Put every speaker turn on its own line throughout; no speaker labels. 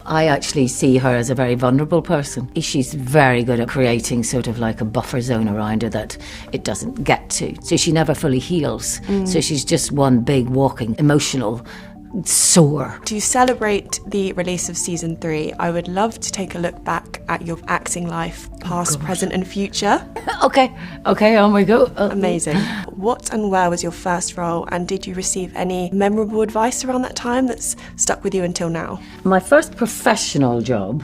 I actually see her as a very vulnerable person. She's very good at creating sort of like a buffer zone around her that it doesn't get to. So she never fully heals. So she's just one big walking emotional sore.
To celebrate the release of season 3, I would love to take a look back at your acting life, past, present and future.
Okay, on we go.
Amazing. What and where was your first role, and did you receive any memorable advice around that time that's stuck with you until now?
My first professional job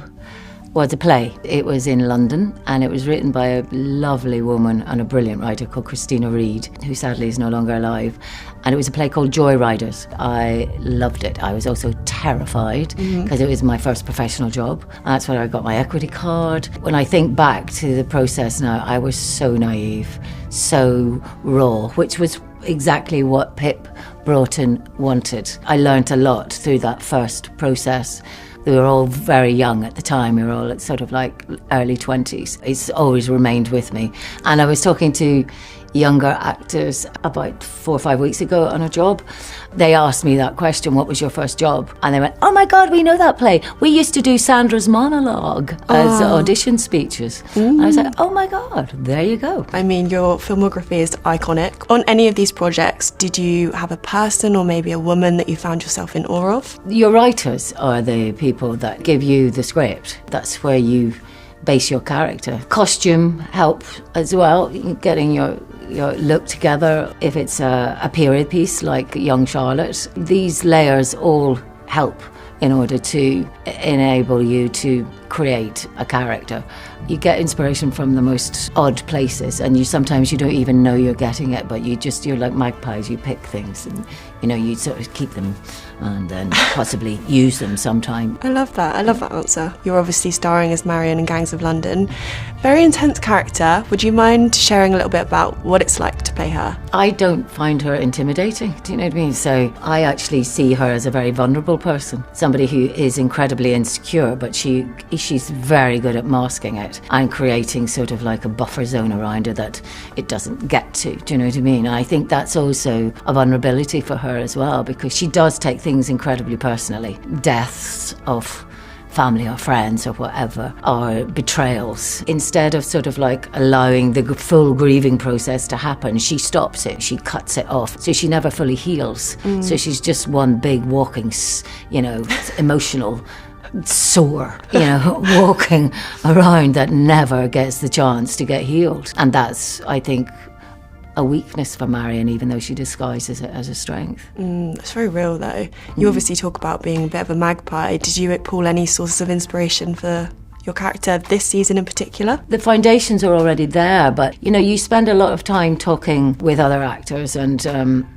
was a play. It was in London, and it was written by a lovely woman and a brilliant writer called Christina Reid, who sadly is no longer alive. And it was a play called Joyriders. I loved it. I was also terrified because it was my first professional job. That's where I got my equity card. When I think back to the process now, I was so naive, so raw, which was exactly what Pip Broughton wanted. I learnt a lot through that first process. We were all very young at the time. We were all at sort of like early 20s. It's always remained with me. And I was talking to younger actors about 4 or 5 weeks ago on a job. They asked me that question, what was your first job? And they went, oh my God, we know that play. We used to do Sandra's monologue as audition speeches. I was like, oh my God, there you go.
I mean, your filmography is iconic. On any of these projects, did you have a person or maybe a woman that you found yourself in awe of?
Your writers are the people that give you the script. That's where you base your character. Costume help as well, getting your look together. If it's a period piece like Young Charlotte, these layers all help in order to enable you to create a character. You get inspiration from the most odd places, and sometimes you don't even know you're getting it, but you're like magpies, you pick things and you sort of keep them and then possibly use them sometime.
I love that answer. You're obviously starring as Marion in Gangs of London. Very intense character. Would you mind sharing a little bit about what it's like to play her?
I don't find her intimidating, do you know what I mean? So I actually see her as a very vulnerable person, somebody who is incredibly insecure, but she's very good at masking it and creating sort of like a buffer zone around her that it doesn't get to, do you know what I mean? And I think that's also a vulnerability for her as well, because she does take things incredibly personally. Deaths of family or friends or whatever, or betrayals. Instead of sort of like allowing the full grieving process to happen, she stops it, she cuts it off. So she never fully heals. So she's just one big walking, emotional sore, walking around that never gets the chance to get healed. And that's, I think, a weakness for Marion, even though she disguises it as a strength.
It's very real, though. You obviously talk about being a bit of a magpie. Did you pull any sources of inspiration for your character this season in particular?
The foundations are already there, but you spend a lot of time talking with other actors and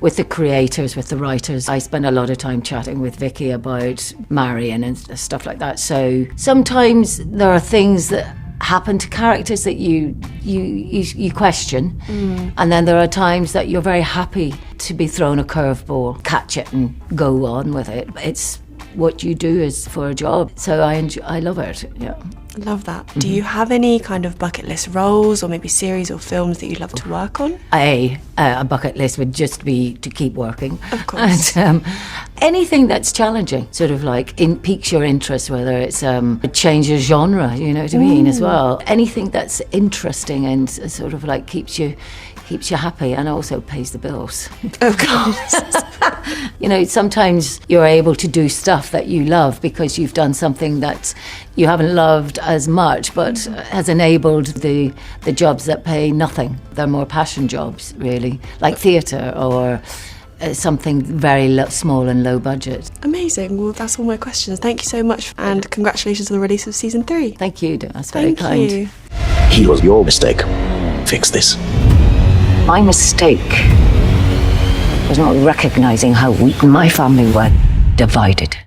with the creators, with the writers. I spend a lot of time chatting with Vicky about Marion and stuff like that. So sometimes there are things that happen to characters that you question, and then there are times that you're very happy to be thrown a curveball, catch it and go on with it. It's what you do is for a job, so I love it. Yeah,
love that. Do you have any kind of bucket list roles or maybe series or films that you'd love to work on?
A bucket list would just be to keep working,
of course.
And anything that's challenging, sort of like piques your interest, whether it's it changes genre, you know what I mean, as well. Anything that's interesting and sort of like keeps you happy and also pays the bills.
Of course.
Sometimes you're able to do stuff that you love because you've done something that you haven't loved as much, but has enabled the jobs that pay nothing. They're more passion jobs, really, like theatre or something very small and low budget.
Amazing. Well, that's all my questions. Thank you so much, and congratulations on the release of season 3.
Thank you. That's very kind.
Thank you.
He was your mistake. Fix this.
My mistake was not recognising how weak my family were, divided.